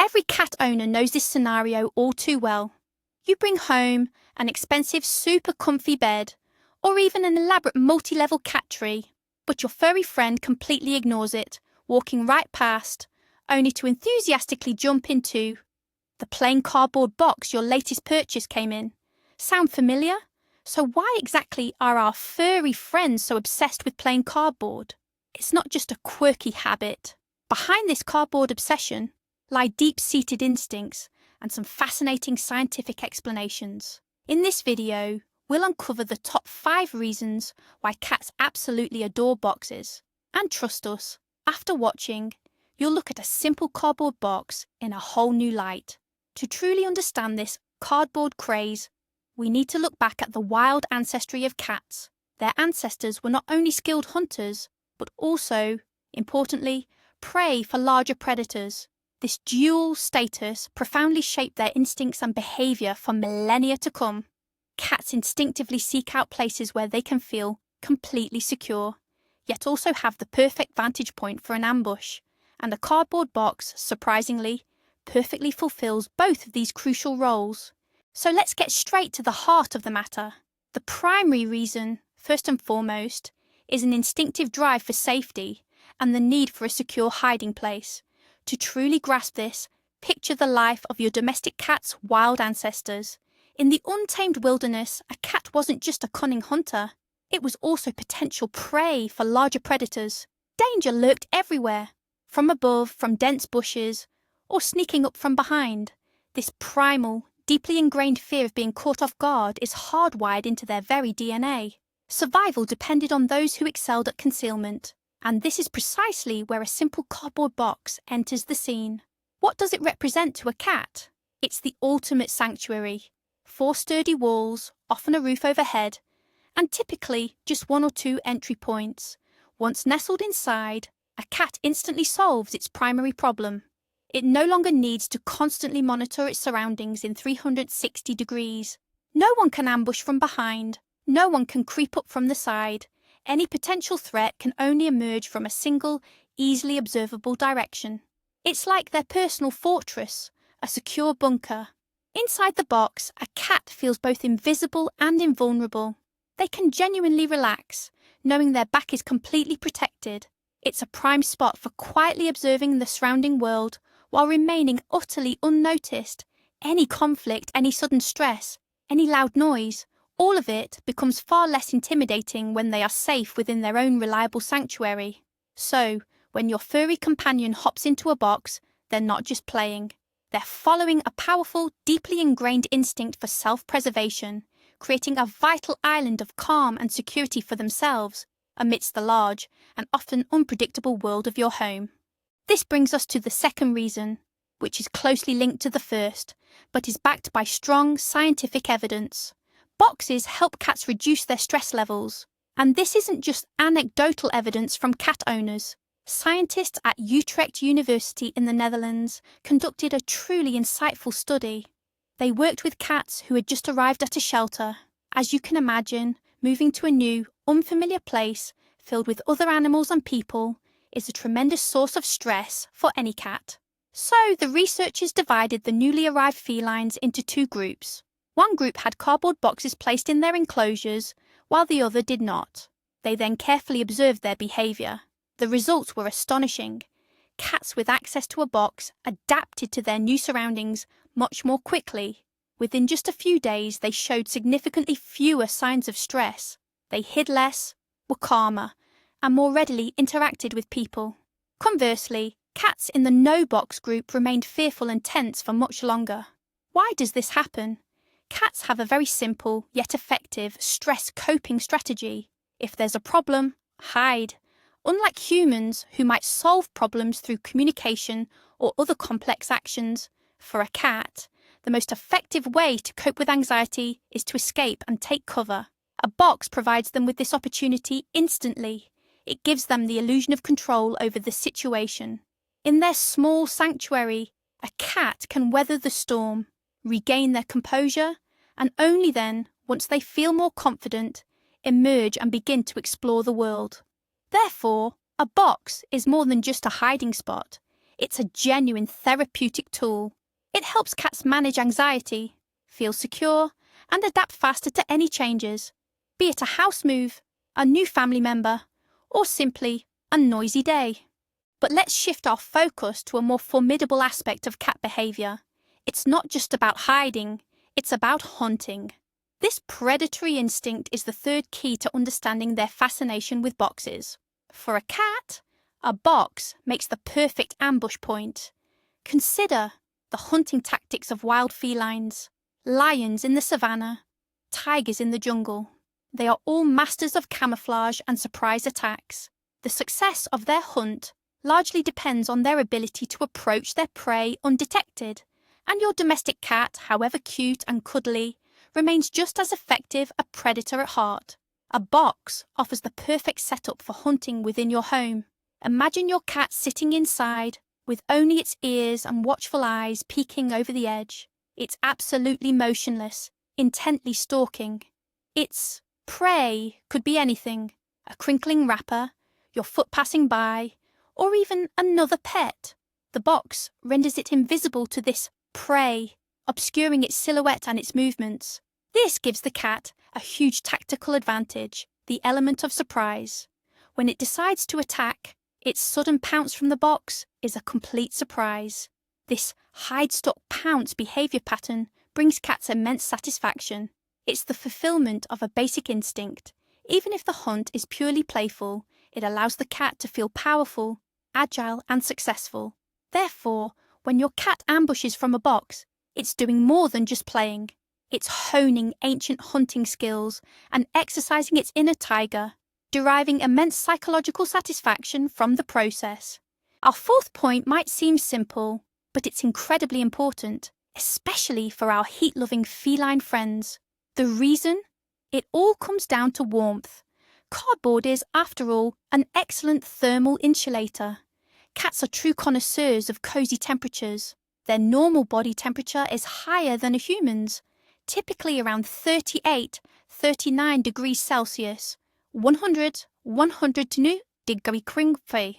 Every cat owner knows this scenario all too well. You bring home an expensive, super comfy bed, or even an elaborate multi-level cat tree, but your furry friend completely ignores it, walking right past, only to enthusiastically jump into the plain cardboard box your latest purchase came in. Sound familiar? So why exactly are our furry friends so obsessed with plain cardboard? It's not just a quirky habit. Behind this cardboard obsession lie deep-seated instincts and some fascinating scientific explanations. In this video, we'll uncover the top 5 reasons why cats absolutely adore boxes. And trust us, after watching, you'll look at a simple cardboard box in a whole new light. To truly understand this cardboard craze, we need to look back at the wild ancestry of cats. Their ancestors were not only skilled hunters, but also, importantly, prey for larger predators. This dual status profoundly shaped their instincts and behaviour for millennia to come. Cats instinctively seek out places where they can feel completely secure, yet also have the perfect vantage point for an ambush, and a cardboard box, surprisingly, perfectly fulfills both of these crucial roles. So let's get straight to the heart of the matter. The primary reason, first and foremost, is an instinctive drive for safety and the need for a secure hiding place. To truly grasp this, picture the life of your domestic cat's wild ancestors. In the untamed wilderness, a cat wasn't just a cunning hunter, it was also potential prey for larger predators. Danger lurked everywhere, from above, from dense bushes, or sneaking up from behind. This primal, deeply ingrained fear of being caught off guard is hardwired into their very DNA. Survival depended on those who excelled at concealment, and this is precisely where a simple cardboard box enters the scene. What does it represent to a cat? It's the ultimate sanctuary. 4 sturdy walls, often a roof overhead, and typically just 1 or 2 entry points. Once nestled inside, a cat instantly solves its primary problem. It no longer needs to constantly monitor its surroundings in 360 degrees. No one can ambush from behind. No one can creep up from the side. Any potential threat can only emerge from a single, easily observable direction. It's like their personal fortress, a secure bunker. Inside the box, a cat feels both invisible and invulnerable. They can genuinely relax, knowing their back is completely protected. It's a prime spot for quietly observing the surrounding world while remaining utterly unnoticed. Any conflict, any sudden stress, any loud noise, all of it becomes far less intimidating when they are safe within their own reliable sanctuary. So, when your furry companion hops into a box, they're not just playing. They're following a powerful, deeply ingrained instinct for self-preservation, creating a vital island of calm and security for themselves amidst the large and often unpredictable world of your home. This brings us to the second reason, which is closely linked to the first, but is backed by strong scientific evidence. Boxes help cats reduce their stress levels, and this isn't just anecdotal evidence from cat owners. Scientists at Utrecht University in the Netherlands conducted a truly insightful study. They worked with cats who had just arrived at a shelter. As you can imagine, moving to a new, unfamiliar place filled with other animals and people is a tremendous source of stress for any cat. So the researchers divided the newly arrived felines into 2 groups. One group had cardboard boxes placed in their enclosures, while the other did not. They then carefully observed their behaviour. The results were astonishing. Cats with access to a box adapted to their new surroundings much more quickly. Within just a few days, they showed significantly fewer signs of stress. They hid less, were calmer, and more readily interacted with people. Conversely, cats in the no-box group remained fearful and tense for much longer. Why does this happen? Cats have a very simple, yet effective, stress coping strategy. If there's a problem, hide. Unlike humans, who might solve problems through communication or other complex actions, for a cat, the most effective way to cope with anxiety is to escape and take cover. A box provides them with this opportunity instantly. It gives them the illusion of control over the situation. In their small sanctuary, a cat can weather the storm, regain their composure, and only then, once they feel more confident, emerge and begin to explore the world. Therefore, a box is more than just a hiding spot. It's a genuine therapeutic tool. It helps cats manage anxiety, feel secure, and adapt faster to any changes, be it a house move, a new family member, or simply a noisy day. But let's shift our focus to a more formidable aspect of cat behaviour. It's not just about hiding, it's about hunting. This predatory instinct is the third key to understanding their fascination with boxes. For a cat, a box makes the perfect ambush point. Consider the hunting tactics of wild felines, lions in the savannah, tigers in the jungle. They are all masters of camouflage and surprise attacks. The success of their hunt largely depends on their ability to approach their prey undetected, and your domestic cat, however cute and cuddly, remains just as effective a predator at heart. A box offers the perfect setup for hunting within your home. Imagine your cat sitting inside, with only its ears and watchful eyes peeking over the edge. It's absolutely motionless, intently stalking. Its prey could be anything: a crinkling wrapper, your foot passing by, or even another pet. The box renders it invisible to this prey, obscuring its silhouette and its movements. This gives the cat a huge tactical advantage, the element of surprise. When it decides to attack, its sudden pounce from the box is a complete surprise. This hide-stalk-pounce behaviour pattern brings cats immense satisfaction. It's the fulfilment of a basic instinct. Even if the hunt is purely playful, it allows the cat to feel powerful, agile and successful. Therefore, when your cat ambushes from a box, it's doing more than just playing. It's honing ancient hunting skills and exercising its inner tiger, deriving immense psychological satisfaction from the process. Our fourth point might seem simple, but it's incredibly important, especially for our heat-loving feline friends. The reason? It all comes down to warmth. Cardboard is, after all, an excellent thermal insulator. Cats are true connoisseurs of cosy temperatures. Their normal body temperature is higher than a human's, typically around 38–39 degrees Celsius, 100–102 degree Fahrenheit.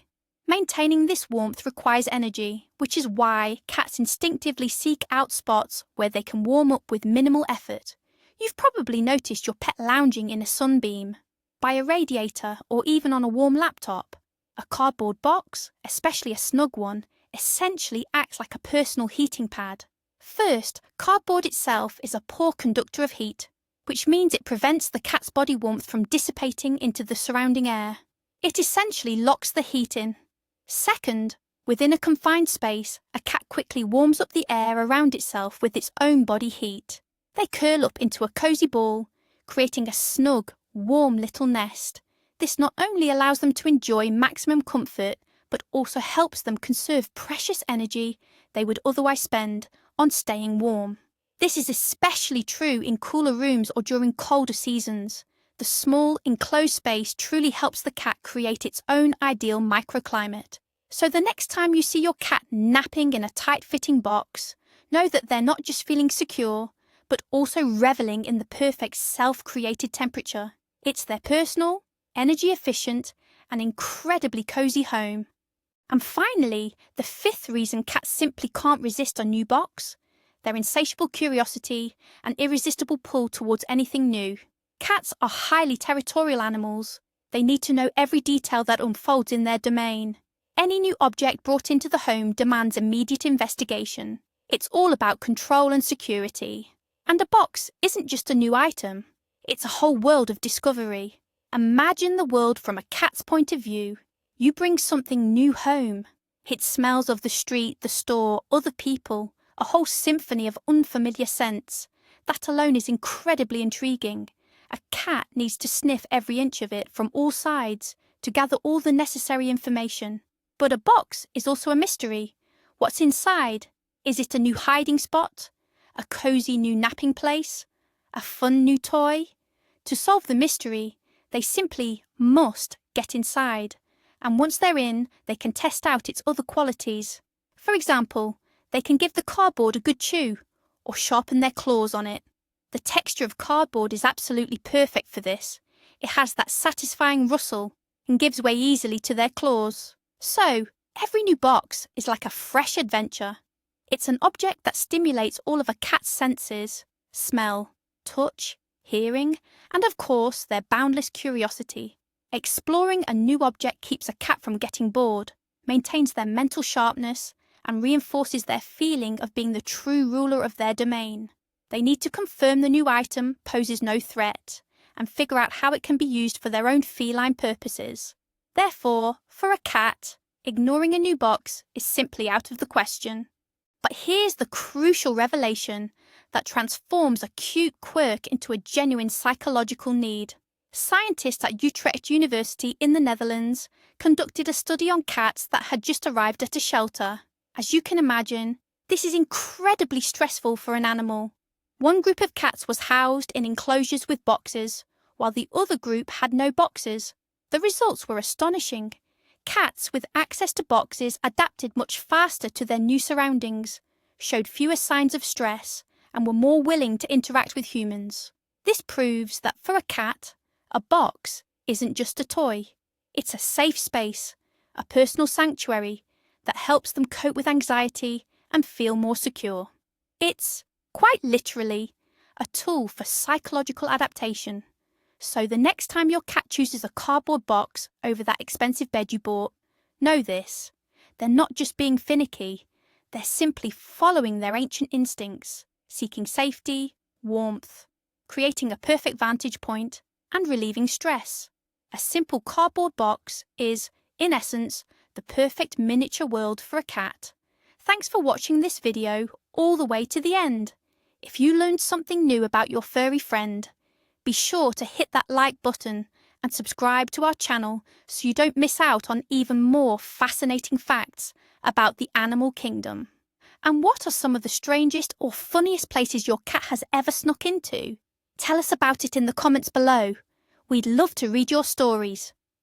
Maintaining this warmth requires energy, which is why cats instinctively seek out spots where they can warm up with minimal effort. You've probably noticed your pet lounging in a sunbeam, by a radiator, or even on a warm laptop. A cardboard box, especially a snug one, essentially acts like a personal heating pad. First, cardboard itself is a poor conductor of heat, which means it prevents the cat's body warmth from dissipating into the surrounding air. It essentially locks the heat in. Second, within a confined space, a cat quickly warms up the air around itself with its own body heat. They curl up into a cosy ball, creating a snug, warm little nest. This not only allows them to enjoy maximum comfort, but also helps them conserve precious energy they would otherwise spend on staying warm. This is especially true in cooler rooms or during colder seasons. The small, enclosed space truly helps the cat create its own ideal microclimate. So the next time you see your cat napping in a tight-fitting box, know that they're not just feeling secure, but also reveling in the perfect self-created temperature. It's their personal, energy-efficient, and incredibly cozy home. And finally, the fifth reason cats simply can't resist a new box: their insatiable curiosity and irresistible pull towards anything new. Cats are highly territorial animals. They need to know every detail that unfolds in their domain. Any new object brought into the home demands immediate investigation. It's all about control and security. And a box isn't just a new item. It's a whole world of discovery. Imagine the world from a cat's point of view. You bring something new home. It smells of the street, the store, other people, a whole symphony of unfamiliar scents. That alone is incredibly intriguing. A cat needs to sniff every inch of it from all sides to gather all the necessary information. But a box is also a mystery. What's inside? Is it a new hiding spot? A cozy new napping place? A fun new toy? To solve the mystery, they simply must get inside. And once they're in, they can test out its other qualities. For example, they can give the cardboard a good chew, or sharpen their claws on it. The texture of cardboard is absolutely perfect for this. It has that satisfying rustle and gives way easily to their claws. So, Every new box is like a fresh adventure. It's an object that stimulates all of a cat's senses: smell, touch, hearing, and of course their boundless curiosity. Exploring a new object keeps a cat from getting bored, maintains their mental sharpness, and reinforces their feeling of being the true ruler of their domain. They need to confirm the new item poses no threat, and figure out how it can be used for their own feline purposes. Therefore, for a cat, ignoring a new box is simply out of the question. But here's the crucial revelation that transforms a cute quirk into a genuine psychological need. Scientists at Utrecht University in the Netherlands conducted a study on cats that had just arrived at a shelter. As you can imagine, this is incredibly stressful for an animal. One group of cats was housed in enclosures with boxes, while the other group had no boxes. The results were astonishing. Cats with access to boxes adapted much faster to their new surroundings, showed fewer signs of stress, and were more willing to interact with humans. This proves that for a cat, a box isn't just a toy. It's a safe space, a personal sanctuary that helps them cope with anxiety and feel more secure. It's, quite literally, a tool for psychological adaptation. So the next time your cat chooses a cardboard box over that expensive bed you bought, know this: they're not just being finicky, they're simply following their ancient instincts, seeking safety, warmth, creating a perfect vantage point, and relieving stress. A simple cardboard box is, in essence, the perfect miniature world for a cat. Thanks for watching this video all the way to the end. If you learned something new about your furry friend, be sure to hit that like button and subscribe to our channel so you don't miss out on even more fascinating facts about the animal kingdom. And what are some of the strangest or funniest places your cat has ever snuck into? Tell us about it in the comments below. We'd love to read your stories.